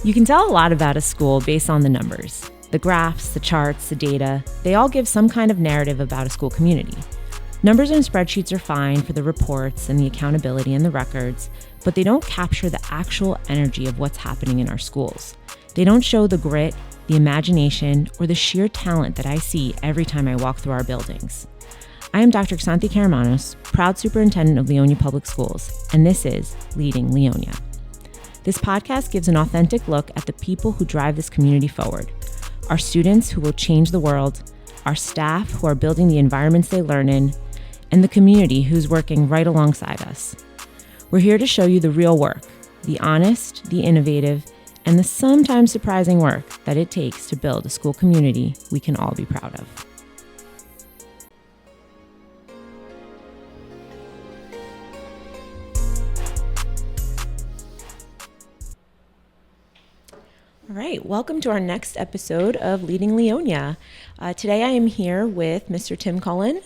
You can tell a lot about a school based on the numbers. The graphs, the charts, the data, they all give some kind of narrative about a school community. Numbers and spreadsheets are fine for the reports and the accountability and the records, but they don't capture the actual energy of what's happening in our schools. They don't show the grit, the imagination, or the sheer talent that I see every time I walk through our buildings. I am Dr. Xanthy Karamanos, proud superintendent of Leonia Public Schools, and this is Leading Leonia. This podcast gives an authentic look at the people who drive this community forward. Our students who will change the world, our staff who are building the environments they learn in, and the community who's working right alongside us. We're here to show you the real work, the honest, the innovative, and the sometimes surprising work that it takes to build a school community we can all be proud of. All right, welcome to our next episode of Leading Leonia. Today I am here with Mr. Tim Cullen,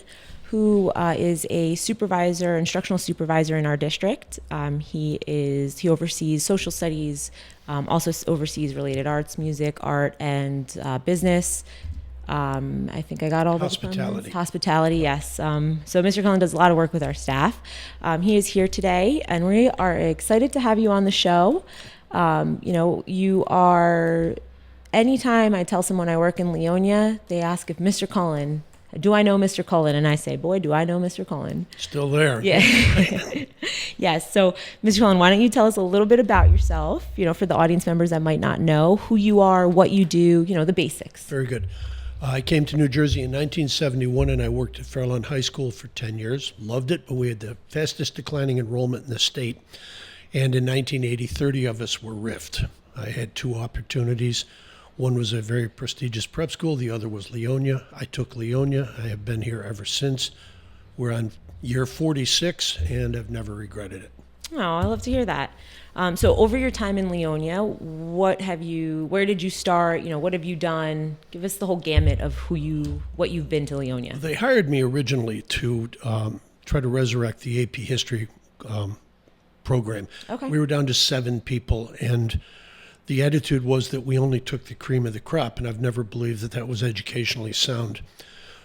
who is a supervisor, instructional supervisor in our district. He oversees social studies, also oversees related arts, music, art, and business. I think I got all the Hospitality. Hospitality, yes. So Mr. Cullen does a lot of work with our staff. He is here today, and we are excited to have you on the show. You are, anytime I tell someone I work in Leonia, they ask if Mr. Cullen, do I know Mr. Cullen? And I say, boy, do I know Mr. Cullen. Still there. Yeah. Yes. So, Mr. Cullen, why don't you tell us a little bit about yourself, for the audience members that might not know who you are, what you do, the basics. Very good. I came to New Jersey in 1971 and I worked at Fairlawn High School for 10 years. Loved it, but we had the fastest declining enrollment in the state. And in 1980, 30 of us were riffed. I had two opportunities. One was a very prestigious prep school. The other was Leonia. I took Leonia. I have been here ever since. We're on year 46, and I've never regretted it. Oh, I love to hear that. So over your time in Leonia, where did you start? What have you done? Give us the whole gamut of what you've been to Leonia. They hired me originally to try to resurrect the AP history program. Okay. We were down to 7 people, and the attitude was that we only took the cream of the crop, and I've never believed that was educationally sound.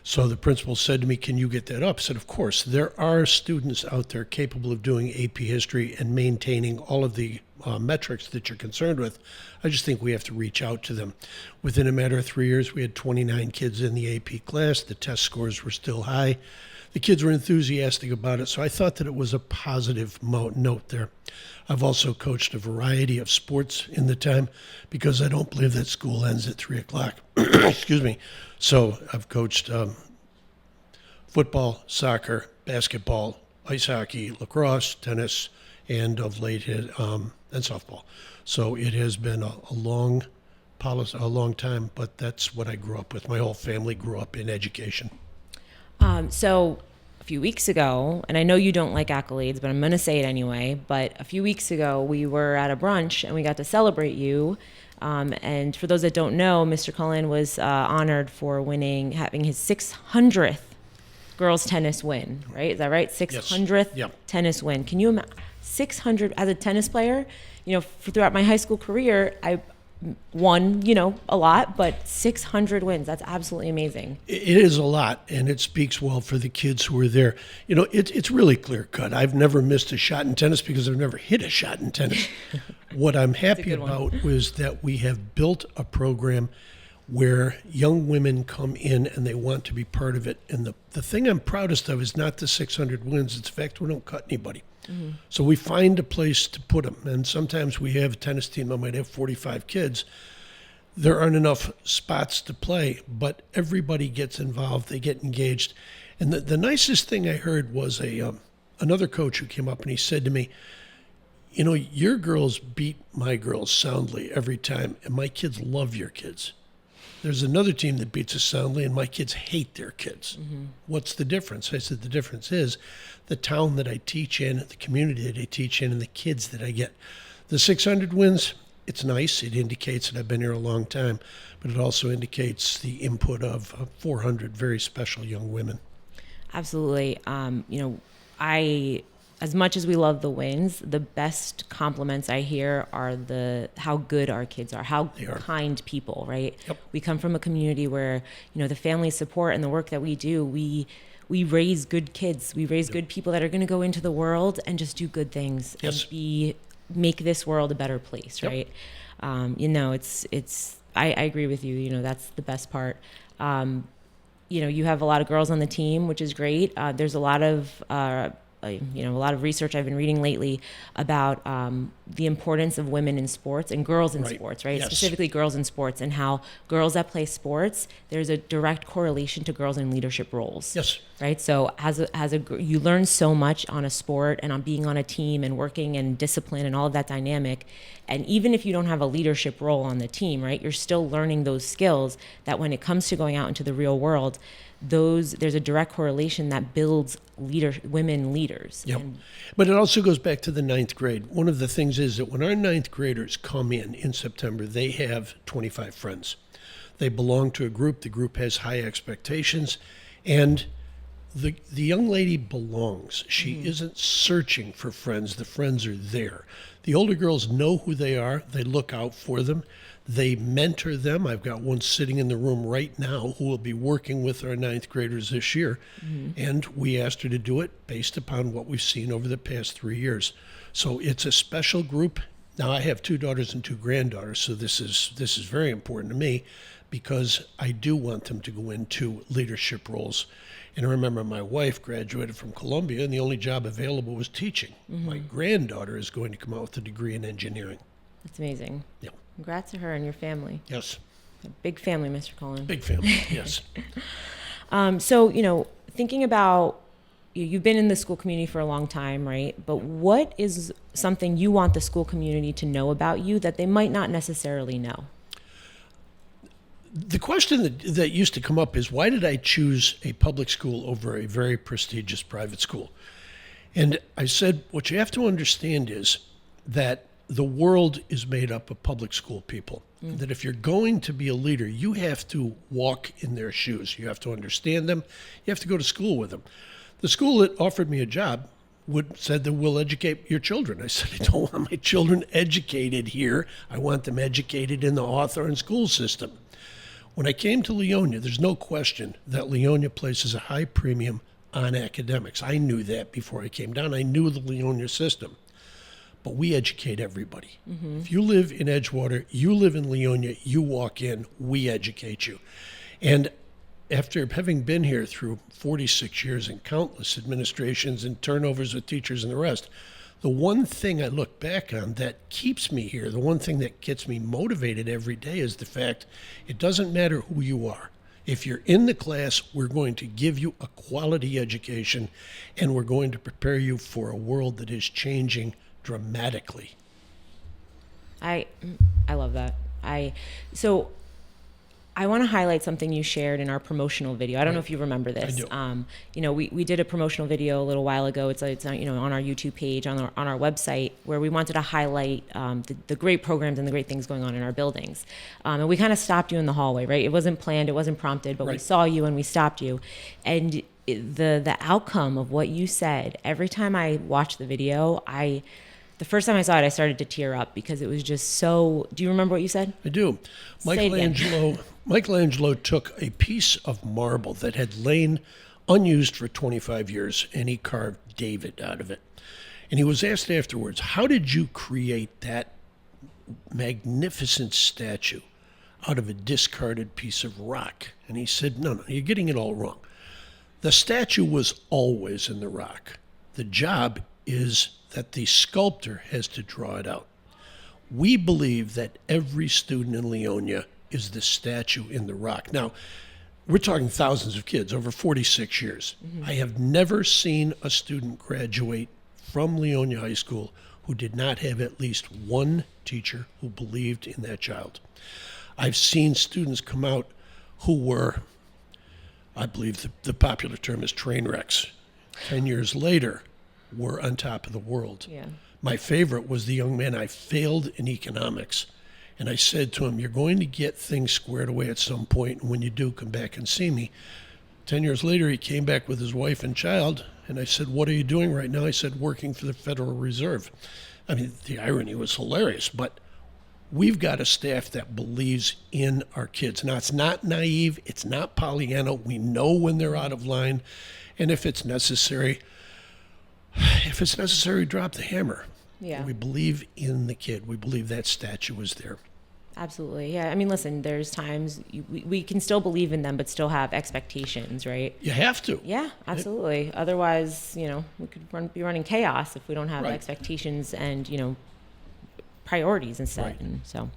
So the principal said to me, can you get that up? I said, of course. There are students out there capable of doing AP history and maintaining all of the metrics that you're concerned with. I just think we have to reach out to them. Within a matter of 3 years, we had 29 kids in the AP class. The test scores were still high. The kids were enthusiastic about it, so I thought that it was a positive note there. I've also coached a variety of sports in the time because I don't believe that school ends at 3 o'clock. Excuse me. So I've coached football, soccer, basketball, ice hockey, lacrosse, tennis, and of late, and softball. So it has been a long time, but that's what I grew up with. My whole family grew up in education. So a few weeks ago, and I know you don't like accolades, but I'm going to say it anyway, but a few weeks ago we were at a brunch and we got to celebrate you. And for those that don't know, Mr. Cullen was honored for having his 600th girls tennis win, right? Is that right? 600th Yes. Yep. tennis win. Can you imagine 600 as a tennis player? Throughout my high school career, I won, a lot, but 600 wins. That's absolutely amazing. It is a lot, and it speaks well for the kids who were there. It's really clear cut. I've never missed a shot in tennis because I've never hit a shot in tennis. What I'm happy about was that we have built a program where young women come in and they want to be part of it. And the thing I'm proudest of is not the 600 wins. It's the fact we don't cut anybody. Mm-hmm. So we find a place to put them. And sometimes we have a tennis team that might have 45 kids. There aren't enough spots to play, but everybody gets involved. They get engaged. And the nicest thing I heard was another coach who came up and he said to me, your girls beat my girls soundly every time, and my kids love your kids. There's another team that beats us soundly, and my kids hate their kids. Mm-hmm. What's the difference? I said, the difference is the town that I teach in, the community that I teach in, and the kids that I get. The 600 wins, it's nice. It indicates that I've been here a long time, but it also indicates the input of 400 very special young women. Absolutely. I as much as we love the wins, the best compliments I hear are how good our kids are, how kind people, right? Yep. We come from a community where, the family support and the work that we do, we raise good kids. We raise good people that are going to go into the world and just do good things and make this world a better place, right? I agree with you. That's the best part. You have a lot of girls on the team, which is great. There's a lot of a lot of research I've been reading lately about the importance of women in sports and girls in sports, right? Yes. Specifically girls in sports, and how girls that play sports, there's a direct correlation to girls in leadership roles. Yes. Right. So you learn so much on a sport and on being on a team and working and discipline and all of that dynamic. And even if you don't have a leadership role on the team, right, you're still learning those skills that when it comes to going out into the real world, there's a direct correlation that builds women leaders. Yep. But it also goes back to the 9th grade. One of the things is that when our 9th graders come in September, they have 25 friends. They belong to a group. The group has high expectations. And the young lady belongs. She isn't searching for friends. The friends are there. The older girls know who they are. They look out for them. They mentor them. I've got one sitting in the room right now who will be working with our 9th graders this year. And we asked her to do it based upon what we've seen over the past 3 years. So it's a special group. Now, I have 2 daughters and 2 granddaughters, so this is very important to me because I do want them to go into leadership roles. And I remember my wife graduated from Columbia, and the only job available was teaching. My granddaughter is going to come out with a degree in engineering. That's amazing. Yeah. Congrats to her and your family. Yes. A big family, Mr. Cullen. Big family, yes. So, thinking about, you've been in the school community for a long time, right? But what is something you want the school community to know about you that they might not necessarily know? The question that used to come up is, why did I choose a public school over a very prestigious private school? And I said, what you have to understand is that the world is made up of public school people. That if you're going to be a leader, you have to walk in their shoes. You have to understand them. You have to go to school with them. The school that offered me a job said that we'll educate your children. I said, I don't want my children educated here. I want them educated in the Hawthorne school system. When I came to Leonia, there's no question that Leonia places a high premium on academics. I knew that before I came down. I knew the Leonia system. But we educate everybody. If you live in Edgewater, you live in Leonia, you walk in, we educate you. And after having been here through 46 years and countless administrations and turnovers with teachers and the rest, the one thing I look back on that keeps me here, the one thing that gets me motivated every day is the fact it doesn't matter who you are. If you're in the class, we're going to give you a quality education, and we're going to prepare you for a world that is changing dramatically. I love that. So I want to highlight something you shared in our promotional video. I don't know if you remember this. I do. We did a promotional video a little while ago. It's on our YouTube page, on our website, where we wanted to highlight the great programs and the great things going on in our buildings. And we kind of stopped you in the hallway, right? It wasn't planned, it wasn't prompted, but we saw you and we stopped you. And the outcome of what you said, every time I watched the video, the first time I saw it, I started to tear up because it was just so. Do you remember what you said? I do. Michelangelo took a piece of marble that had lain unused for 25 years, and he carved David out of it. And he was asked afterwards, how did you create that magnificent statue out of a discarded piece of rock? And he said, no, you're getting it all wrong. The statue was always in the rock. The job is that the sculptor has to draw it out. We believe that every student in Leonia is the statue in the rock. Now, we're talking thousands of kids over 46 years. I have never seen a student graduate from Leonia High School who did not have at least one teacher who believed in that child. I've seen students come out who were, I believe the popular term is train wrecks. 10 years later, were on top of the world. Yeah. My favorite was the young man. I failed in economics, and I said to him, you're going to get things squared away at some point, and when you do, come back and see me. 10 years later, he came back with his wife and child, And I said, what are you doing right now? I said, working for the Federal Reserve. I mean, the irony was hilarious, but we've got a staff that believes in our kids. Now, it's not naive. It's not Pollyanna. We know when they're out of line. And if it's necessary, drop the hammer. Yeah. We believe in the kid. We believe that statue was there. Absolutely. Yeah. I mean, listen, there's times we can still believe in them, but still have expectations, right? You have to. Yeah, absolutely. Otherwise, we could be running chaos if we don't have Right. expectations and, priorities and set. Right. And so,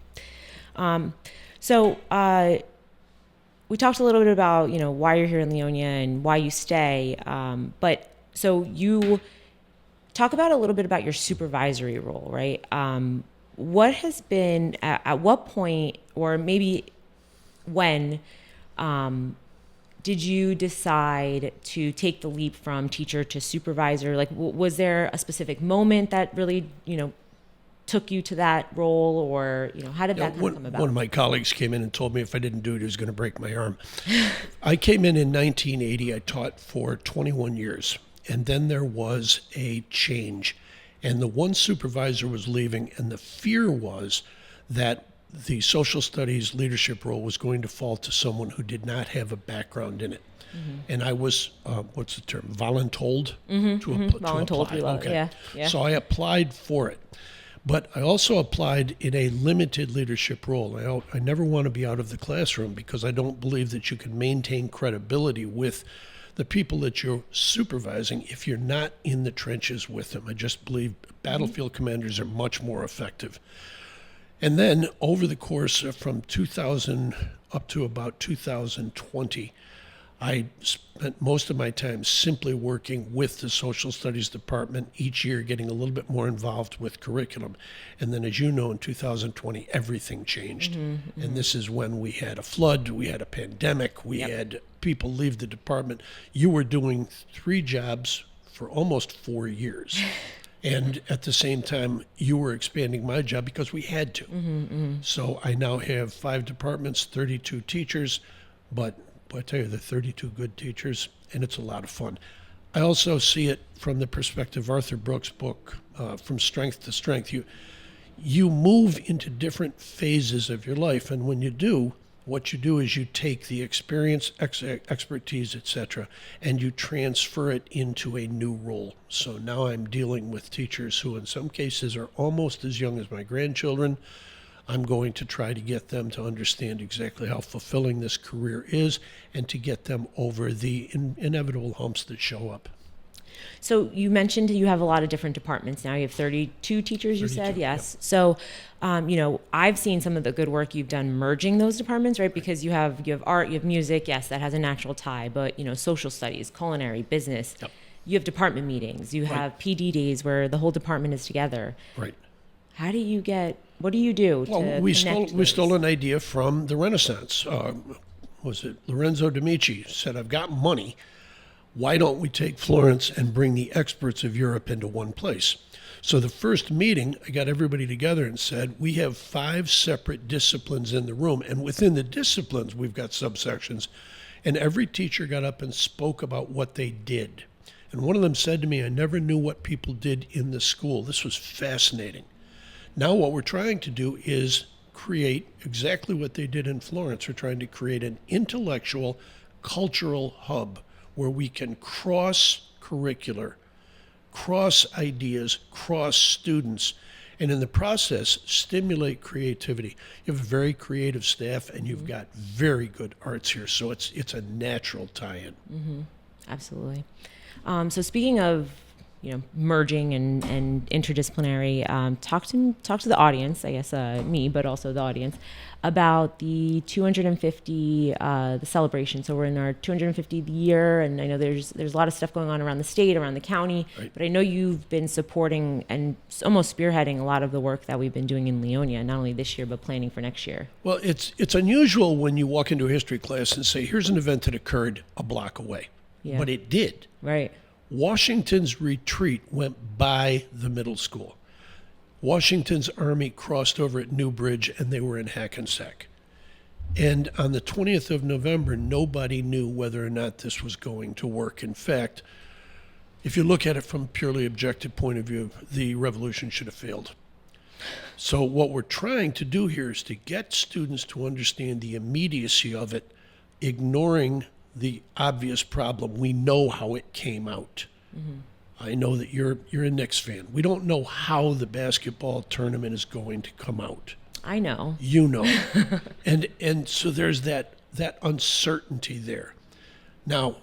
we talked a little bit about, why you're here in Leonia and why you stay. But so you talk about a little bit about your supervisory role, right? What has been, at what point, or maybe when, did you decide to take the leap from teacher to supervisor? Like, was there a specific moment that really, took you to that role, or, how did that come about? One of my colleagues came in and told me if I didn't do it, he was going to break my arm. I came in 1980. I taught for 21 years, and then there was a change. And the one supervisor was leaving, and the fear was that the social studies leadership role was going to fall to someone who did not have a background in it. Mm-hmm. And I was, what's the term, voluntold? Voluntold, we love it. Yeah. So I applied for it. But I also applied in a limited leadership role. I never want to be out of the classroom because I don't believe that you can maintain credibility with the people that you're supervising if you're not in the trenches with them. I just believe battlefield commanders are much more effective. And then over the course of from 2000 up to about 2020, I spent most of my time simply working with the social studies department, each year getting a little bit more involved with curriculum. And then, as you know, in 2020, everything changed. And this is when we had a flood, we had a pandemic, we had people leave the department. You were doing 3 jobs for almost 4 years. And at the same time, you were expanding my job because we had to. So I now have 5 departments, 32 teachers, but I tell you, they're 32 good teachers, and it's a lot of fun. I also see it from the perspective of Arthur Brooks' book, From Strength to Strength. You move into different phases of your life, and when you do, what you do is you take the experience, expertise, etc., and you transfer it into a new role. So now I'm dealing with teachers who in some cases are almost as young as my grandchildren. I'm going to try to get them to understand exactly how fulfilling this career is and to get them over the inevitable humps that show up. So you mentioned you have a lot of different departments now. You have 32 teachers, you said? Yes. Yep. So, I've seen some of the good work you've done merging those departments, right? Because you have art, you have music, yes, that has a natural tie, but, social studies, culinary, business. Yep. You have department meetings. You have PD days where the whole department is together. Right. What do you do to we stole an idea from the Renaissance. Was it Lorenzo de' Medici said, I've got money. Why don't we take Florence and bring the experts of Europe into one place? So the first meeting, I got everybody together and said, we have 5 separate disciplines in the room. And within the disciplines, we've got subsections. And every teacher got up and spoke about what they did. And one of them said to me, I never knew what people did in the school. This was fascinating. Now what we're trying to do is create exactly what they did in Florence. We're trying to create an intellectual, cultural hub where we can cross-curricular, cross ideas, cross students, and in the process, stimulate creativity. You have a very creative staff, and you've got very good arts here, so it's a natural tie-in. Absolutely. So speaking of merging and interdisciplinary, talk to the audience, I guess me, but also the audience, about the 250 the celebration. So we're in our 250th year, and I know there's a lot of stuff going on around the state, around the county, right. But I know you've been supporting and almost spearheading a lot of the work that we've been doing in Leonia, not only this year but planning for next year. Well, it's unusual when you walk into a history class and say, here's an event that occurred a block away, but it did. Right. Washington's retreat went by the middle school. Washington's army crossed over at New Bridge, and they were in Hackensack. And on the 20th of November, nobody knew whether or not this was going to work. In fact, If you look at it from a purely objective point of view, the revolution should have failed. So what we're trying to do here is to get students to understand the immediacy of it, ignoring the obvious problem. We know how it came out. I know that you're a Knicks fan. We don't know how the basketball tournament is going to come out. I know. You know. and so there's that uncertainty there. Now,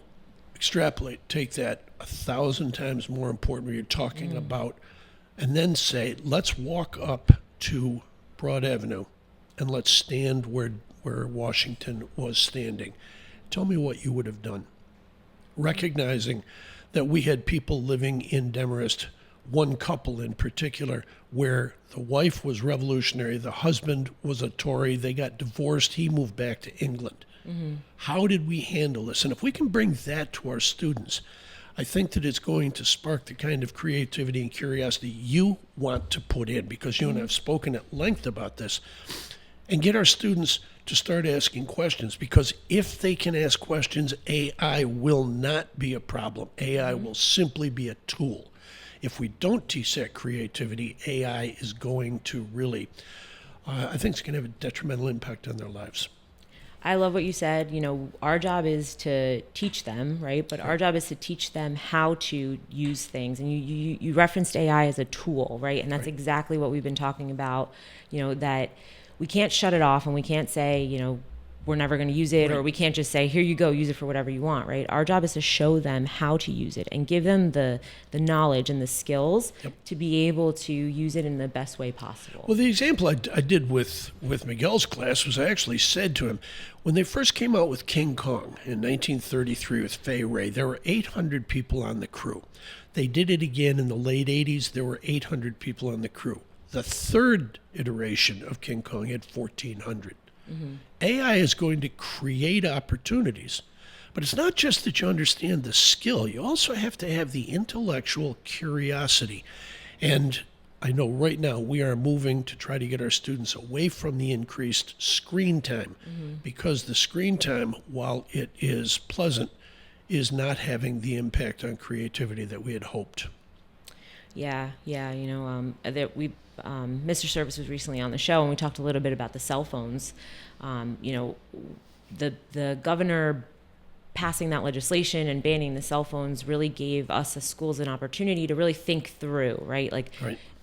extrapolate, take that 1,000 times more important when you're talking about, and then say, let's walk up to Broad Avenue and let's stand where Washington was standing. Tell me what you would have done. Recognizing that we had people living in Demarest, one couple in particular, where the wife was revolutionary, the husband was a Tory, they got divorced, he moved back to England. How did we handle this? And if we can bring that to our students, I think that it's going to spark the kind of creativity and curiosity you want to put in, because you and I have spoken at length about this, and get our students to start asking questions, because if they can ask questions, AI will not be a problem. AI will simply be a tool. If we don't teach that creativity, AI is going to really, I think it's going to have a detrimental impact on their lives. I love what you said. You know, our job is to teach them, right? But our job is to teach them how to use things. And you referenced AI as a tool, right? And that's exactly what we've been talking about, you know, that we can't shut it off and we can't say, you know, we're never going to use it, or we can't just say, here you go, use it for whatever you want, right? Our job is to show them how to use it and give them the knowledge and the skills to be able to use it in the best way possible. Well, the example I did with Miguel's class was I actually said to him, when they first came out with King Kong in 1933 with Fay Wray, there were 800 people on the crew. They did it again in the late 80s, there were 800 people on the crew. The third iteration of King Kong had 1,400. AI is going to create opportunities, but it's not just that you understand the skill. You also have to have the intellectual curiosity. And I know right now we are moving to try to get our students away from the increased screen time, because the screen time, while it is pleasant, is not having the impact on creativity that we had hoped. Yeah, you know, that we, Mr. Service was recently on the show, and we talked a little bit about the cell phones. You know, the governor passing that legislation and banning the cell phones really gave us as schools an opportunity to really think through, right? Like,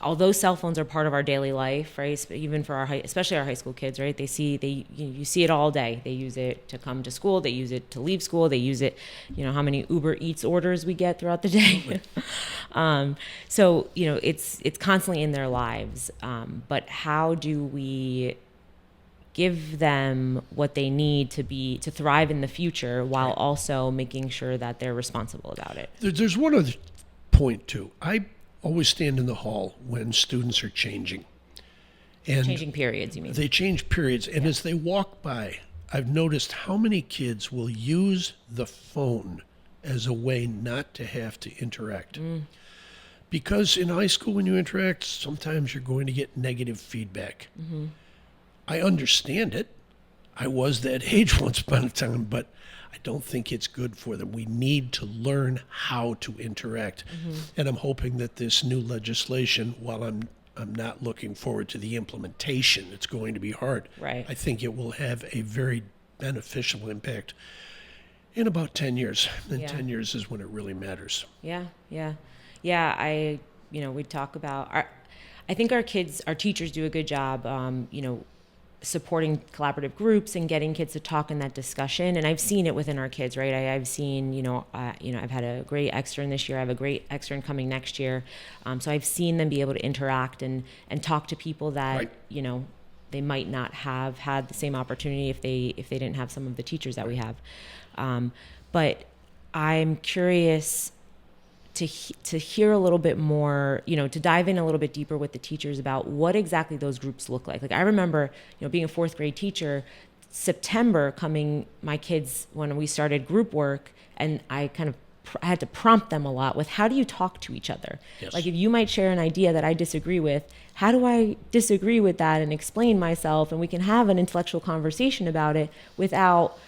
although cell phones are part of our daily life, right? Even for especially our high school kids, right? You see it all day. They use it to come to school. They use it to leave school. They use it, you know, how many Uber Eats orders we get throughout the day. So, you know, it's constantly in their lives. But how do we give them what they need to thrive in the future while also making sure that they're responsible about it? There's one other point too. I always stand in the hall when students are changing. And changing periods, you mean? They change periods. And as they walk by, I've noticed how many kids will use the phone as a way not to have to interact. Because in high school, when you interact, sometimes you're going to get negative feedback. I understand it. I was that age once upon a time, but I don't think it's good for them. We need to learn how to interact. And I'm hoping that this new legislation, while I'm not looking forward to the implementation, it's going to be hard. Right. I think it will have a very beneficial impact in about 10 years. And 10 years is when it really matters. Yeah. We talk about I think our teachers do a good job, supporting collaborative groups and getting kids to talk in that discussion. And I've seen it within our kids, right? I've seen, I've had a great extern this year. I have a great extern coming next year. So I've seen them be able to interact and talk to people that, they might not have had the same opportunity if they didn't have some of the teachers that we have. But I'm curious to hear a little bit more, to dive in a little bit deeper with the teachers about what exactly those groups look like. Like I remember, being a fourth grade teacher, September coming, my kids, when we started group work, and I had to prompt them a lot with, how do you talk to each other? Yes. Like if you might share an idea that I disagree with, how do I disagree with that and explain myself, and we can have an intellectual conversation about it without,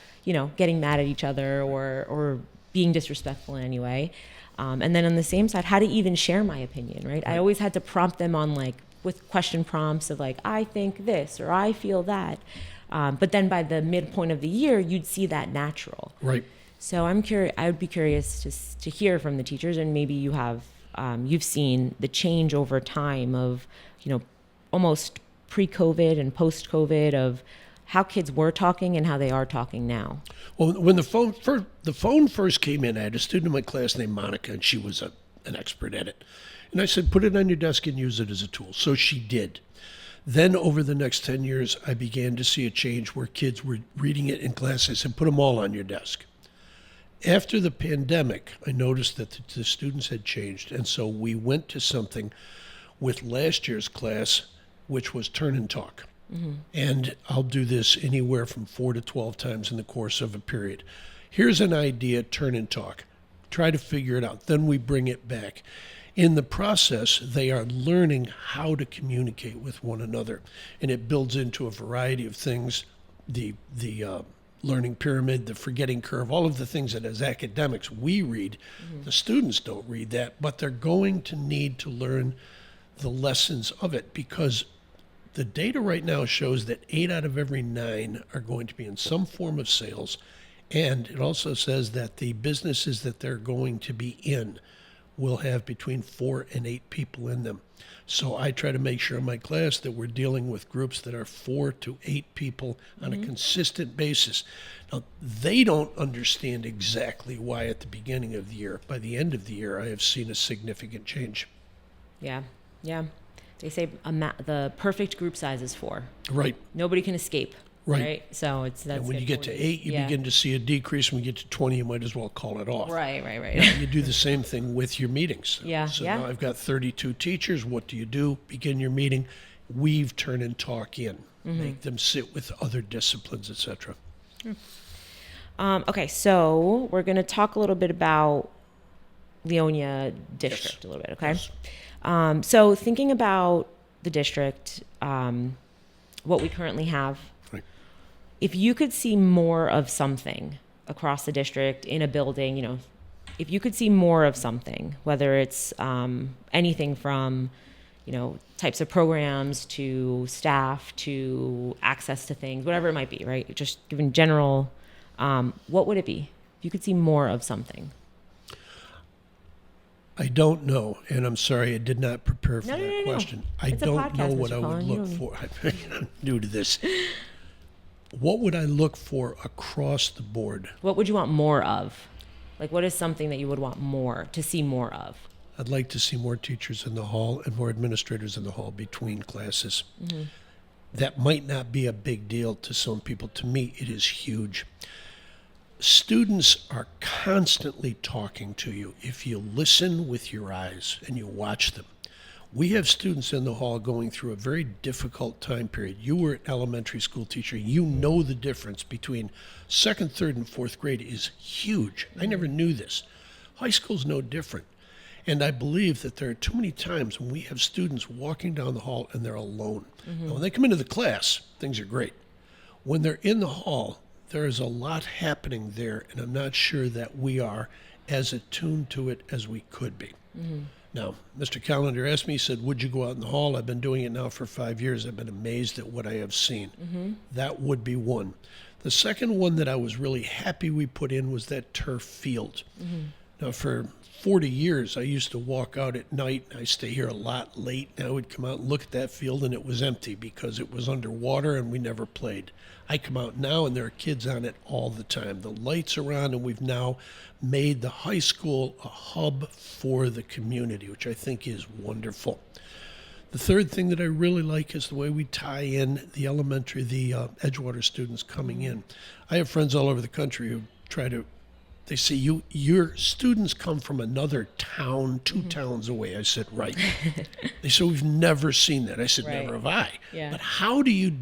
getting mad at each other or being disrespectful in any way. And then on the same side, how to even share my opinion, right? I always had to prompt them on like, with question prompts of like, I think this, or I feel that. But then by the midpoint of the year, you'd see that natural. Right. So I'm curious, I would be curious to hear from the teachers, and maybe you have, you've seen the change over time of, almost pre-COVID and post-COVID of how kids were talking and how they are talking now. Well, when the phone first came in, I had a student in my class named Monica, and she was an expert at it. And I said, put it on your desk and use it as a tool. So she did. Then over the next 10 years, I began to see a change where kids were reading it in class. I said, put them all on your desk. After the pandemic, I noticed that the students had changed. And so we went to something with last year's class, which was turn and talk. Mm-hmm. And I'll do this anywhere from 4 to 12 times in the course of a period. Here's an idea, turn and talk. Try to figure it out. Then we bring it back. In the process, they are learning how to communicate with one another. And it builds into a variety of things, the learning pyramid, the forgetting curve, all of the things that as academics we read. Mm-hmm. The students don't read that, but they're going to need to learn the lessons of it, because the data right now shows that 8 out of every 9 are going to be in some form of sales. And it also says that the businesses that they're going to be in will have between 4 and 8 people in them. So I try to make sure in my class that we're dealing with groups that are 4 to 8 people on a consistent basis. Now, they don't understand exactly why at the beginning of the year. By the end of the year, I have seen a significant change. Yeah. They say the perfect group size is 4. Right. Nobody can escape. Right. So that's and when you get to 8, you begin to see a decrease. When you get to 20, you might as well call it off. Right. You do the same thing with your meetings. So now I've got 32 teachers. What do? Begin your meeting, weave, turn, and talk in. Mm-hmm. Make them sit with other disciplines, etc. Okay, so we're going to talk a little bit about Leonia District a little bit, okay? Yes. So thinking about the district, what we currently have, if you could see more of something across the district in a building, if you could see more of something, whether it's anything from, types of programs to staff to access to things, whatever it might be, right? Just given general, what would it be if you could see more of something? I don't know, and I'm sorry I did not prepare for that question. I don't know what I would look for. I'm new to this. What would I look for across the board? What would you want more of? Like, what is something that you would want to see more of? I'd like to see more teachers in the hall and more administrators in the hall between classes. Mm-hmm. That might not be a big deal to some people. To me, it is huge. Students are constantly talking to you if you listen with your eyes and you watch them. We have students in the hall going through a very difficult time period. You were an elementary school teacher. You know the difference between 2nd, 3rd, and 4th grade is huge. I never knew this. High school's no different. And I believe that there are too many times when we have students walking down the hall and they're alone. Mm-hmm. Now, when they come into the class, things are great. When they're in the hall, there is a lot happening there, and I'm not sure that we are as attuned to it as we could be. Mm-hmm. Now, Mr. Callender asked me, he said, would you go out in the hall? I've been doing it now for 5 years. I've been amazed at what I have seen. Mm-hmm. That would be one. The second one that I was really happy we put in was that turf field. Mm-hmm. Now, for 40 years, I used to walk out at night. I stay here a lot late. And I would come out and look at that field, and it was empty because it was underwater and we never played. I come out now, and there are kids on it all the time. The lights are on, and we've now made the high school a hub for the community, which I think is wonderful. The third thing that I really like is the way we tie in the elementary, the Edgewater students coming in. I have friends all over the country who they say, your students come from another town, 2 towns away. I said, right. They said, we've never seen that. I said, right. Never have I. Yeah. But how do you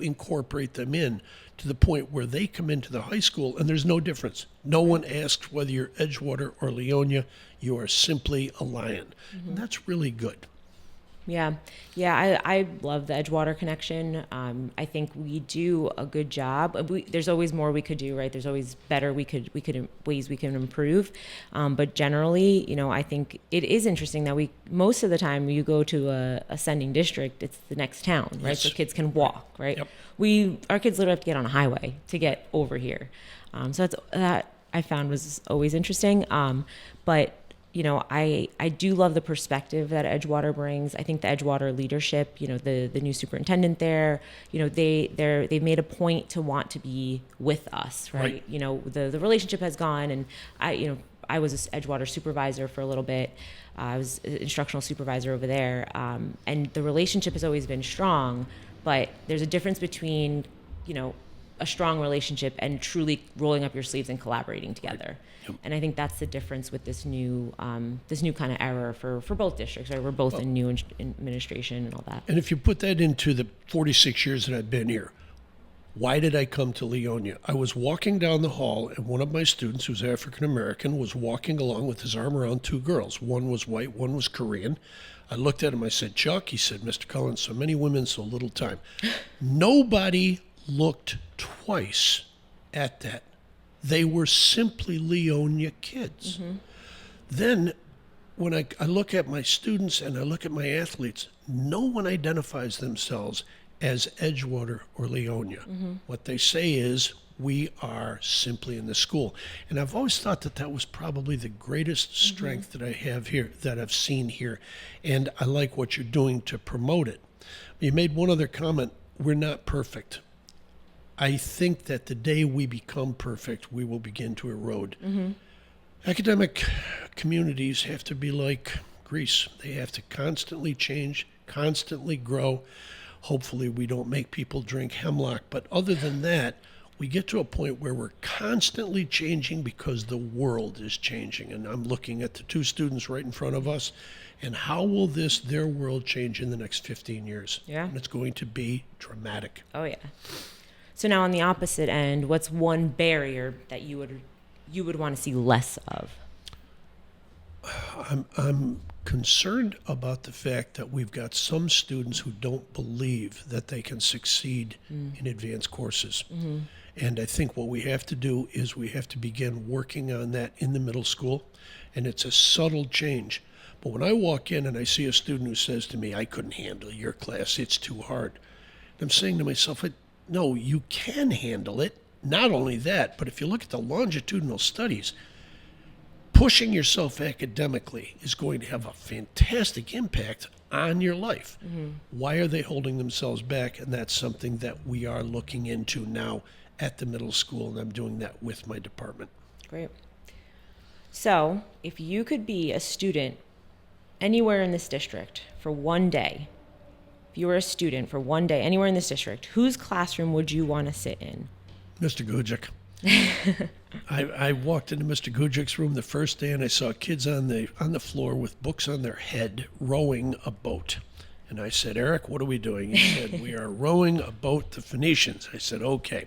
incorporate them in to the point where they come into the high school and there's no difference? No one asks whether you're Edgewater or Leonia. You are simply a Lion. Mm-hmm. And that's really good. Yeah. I love the Edgewater connection. I think we do a good job. There's always more we could do, right? There's always better ways we can improve. But generally, I think it is interesting that most of the time you go to a sending district, it's the next town, right? Yes. So kids can walk, right? Yep. Our kids literally have to get on a highway to get over here. So that I found was always interesting. But I do love the perspective that Edgewater brings. I think the Edgewater leadership, the new superintendent there, they've made a point to want to be with us, right? The relationship has gone, and I was an Edgewater supervisor for a little bit. I was an instructional supervisor over there, and the relationship has always been strong. But there's a difference between, a strong relationship and truly rolling up your sleeves and collaborating together. Yep. And I think that's the difference with this new kind of era for both districts, right? We're both in new administration and all that. And if you put that into the 46 years that I've been here, why did I come to Leonia? I was walking down the hall, and one of my students, who's African American, was walking along with his arm around two girls. One was white, one was Korean. I looked at him, I said, Chuck, he said, Mr. Cullen, so many women, so little time. Nobody looked twice at that. They were simply Leonia kids. Mm-hmm. Then when I look at my students and I look at my athletes, no one identifies themselves as Edgewater or Leonia. Mm-hmm. What they say is, we are simply in the school. And I've always thought that was probably the greatest strength that I have here, that I've seen here. And I like what you're doing to promote it. You made one other comment, we're not perfect. I think that the day we become perfect, we will begin to erode. Mm-hmm. Academic communities have to be like Greece. They have to constantly change, constantly grow. Hopefully we don't make people drink hemlock. But other than that, we get to a point where we're constantly changing because the world is changing. And I'm looking at the two students right in front of us. And how will their world change in the next 15 years? Yeah. And it's going to be dramatic. Oh, yeah. So now on the opposite end, what's one barrier that you would want to see less of? I'm concerned about the fact that we've got some students who don't believe that they can succeed in advanced courses. Mm-hmm. And I think what we have to do is we have to begin working on that in the middle school. And it's a subtle change. But when I walk in and I see a student who says to me, I couldn't handle your class, it's too hard. I'm saying to myself, no, you can handle it. Not only that, but if you look at the longitudinal studies, pushing yourself academically is going to have a fantastic impact on your life. Mm-hmm. Why are they holding themselves back? And that's something that we are looking into now at the middle school, and I'm doing that with my department. Great. So if you could be a student anywhere in this district for one day, if you were a student for one day anywhere in this district, whose classroom would you want to sit in? Mr. Gujic. I walked into Mr. Gujic's room the first day and I saw kids on the floor with books on their head rowing a boat. And I said, Eric, what are we doing? He said, we are rowing a boat, the Phoenicians. I said, okay.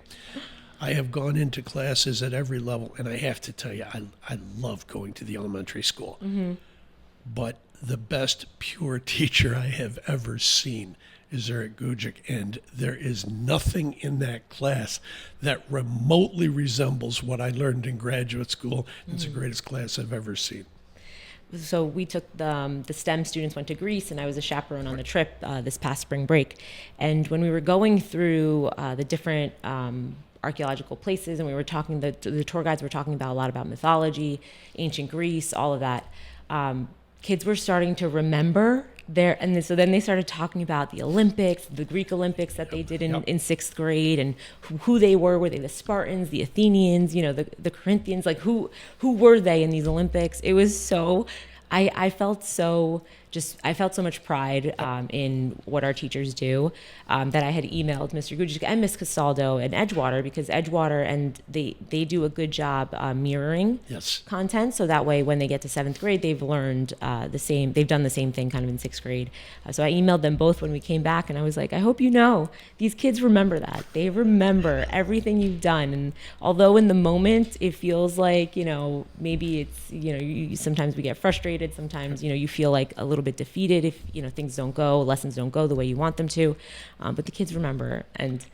I have gone into classes at every level, and I have to tell you, I love going to the elementary school. Mm-hmm. But the best pure teacher I have ever seen is Eric Gujic, and there is nothing in that class that remotely resembles what I learned in graduate school. It's the greatest class I've ever seen. So we took the STEM students went to Greece, and I was a chaperone on the trip this past spring break. And when we were going through the different archaeological places, and we were talking, the tour guides were talking about a lot about mythology, ancient Greece, all of that. Kids were starting to remember so then they started talking about the Olympics, the Greek Olympics that they did in sixth grade, and who they were. Were they the Spartans, the Athenians, the Corinthians? Like who were they in these Olympics? It was so, I felt so much pride in what our teachers do that I had emailed Mr. Gujic and Ms. Castaldo and Edgewater, because Edgewater and they do a good job mirroring content. So that way, when they get to seventh grade, they've learned they've done the same thing kind of in sixth grade. So I emailed them both when we came back, and I was like, I hope these kids remember that. They remember everything you've done. And although in the moment it feels like, maybe it's, sometimes we get frustrated, sometimes, you feel like a little bit defeated if, things don't go, lessons don't go the way you want them to. But the kids remember, and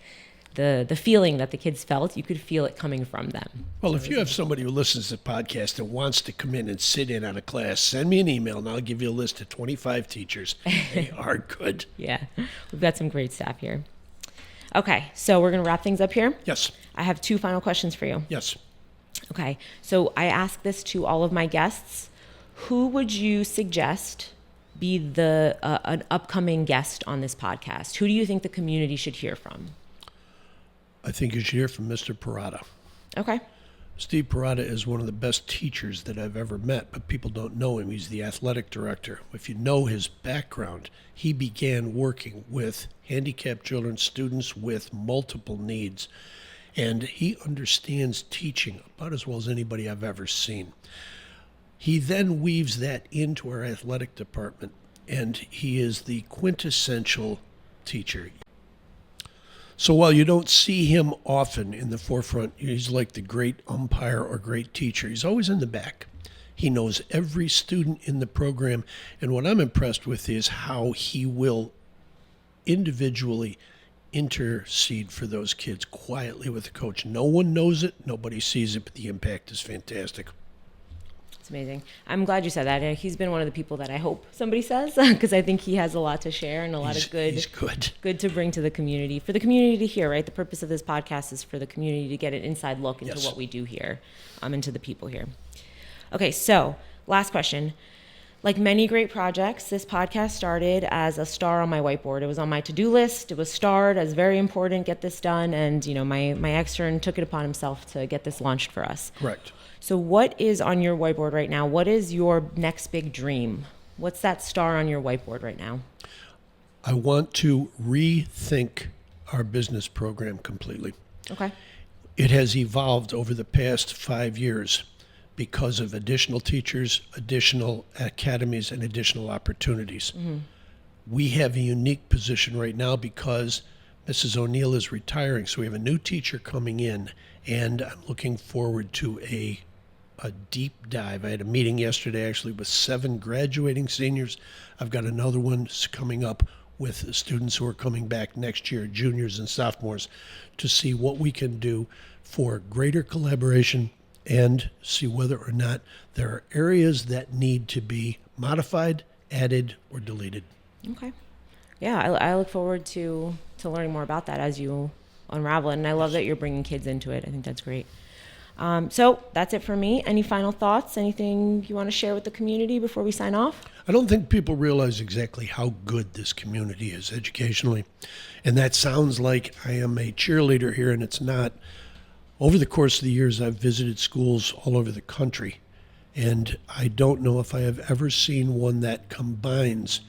the feeling that the kids felt, you could feel it coming from them. Well, if you have somebody who listens to the podcast and wants to come in and sit in on a class, send me an email and I'll give you a list of 25 teachers. They are good. Yeah, we've got some great staff here. Okay, so we're going to wrap things up here. Yes. I have 2 final questions for you. Yes. Okay, so I ask this to all of my guests. Who would you suggest be an upcoming guest on this podcast? Who do you think the community should hear from? I think you should hear from Mr. Parada. Okay. Steve Parada is one of the best teachers that I've ever met, but people don't know him. He's the athletic director. If you know his background, he began working with handicapped children, students with multiple needs, and he understands teaching about as well as anybody I've ever seen. He then weaves that into our athletic department, and he is the quintessential teacher. So while you don't see him often in the forefront, he's like the great umpire or great teacher. He's always in the back. He knows every student in the program, and what I'm impressed with is how he will individually intercede for those kids quietly with the coach. No one knows it, nobody sees it, but the impact is fantastic. Amazing. I'm glad you said that. He's been one of the people that I hope somebody says, because I think he has a lot to share and a lot of good to bring to the community, for the community to hear, right? The purpose of this podcast is for the community to get an inside look into what we do here, into the people here. Okay, so last question. Like many great projects, this podcast started as a star on my whiteboard. It was on my to-do list. It was starred as very important, get this done. And, my extern took it upon himself to get this launched for us. Correct. So what is on your whiteboard right now? What is your next big dream? What's that star on your whiteboard right now? I want to rethink our business program completely. Okay. It has evolved over the past 5 years because of additional teachers, additional academies, and additional opportunities. Mm-hmm. We have a unique position right now because Mrs. O'Neill is retiring, so we have a new teacher coming in, and I'm looking forward to a deep dive. I had a meeting yesterday actually with 7 graduating seniors. I've got another one coming up with students who are coming back next year, juniors and sophomores, to see what we can do for greater collaboration and see whether or not there are areas that need to be modified, added, or deleted. Okay. Yeah, I look forward to learning more about that as you unravel it. And I love that you're bringing kids into it. I think that's great. So that's it for me. Any final thoughts? Anything you want to share with the community before we sign off? I don't think people realize exactly how good this community is educationally. And that sounds like I am a cheerleader here, and it's not. Over the course of the years, I've visited schools all over the country, and I don't know if I have ever seen one that combines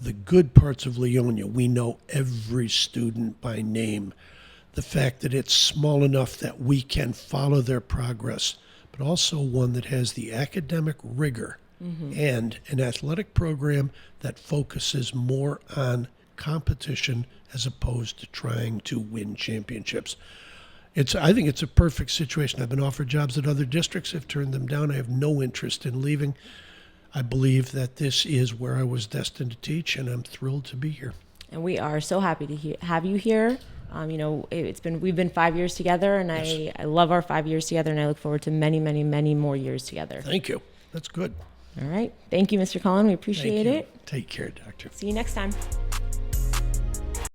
the good parts of Leonia. We know every student by name. The fact that it's small enough that we can follow their progress, but also one that has the academic rigor and an athletic program that focuses more on competition as opposed to trying to win championships. I think it's a perfect situation. I've been offered jobs at other districts. I've turned them down. I have no interest in leaving. I believe that this is where I was destined to teach, and I'm thrilled to be here. And we are so happy to have you here. We've been 5 years together, and yes. I love our 5 years together, and I look forward to many, many, many more years together. Thank you. That's good. All right. Thank you, Mr. Cullen. We appreciate it. Take care, Doctor. See you next time.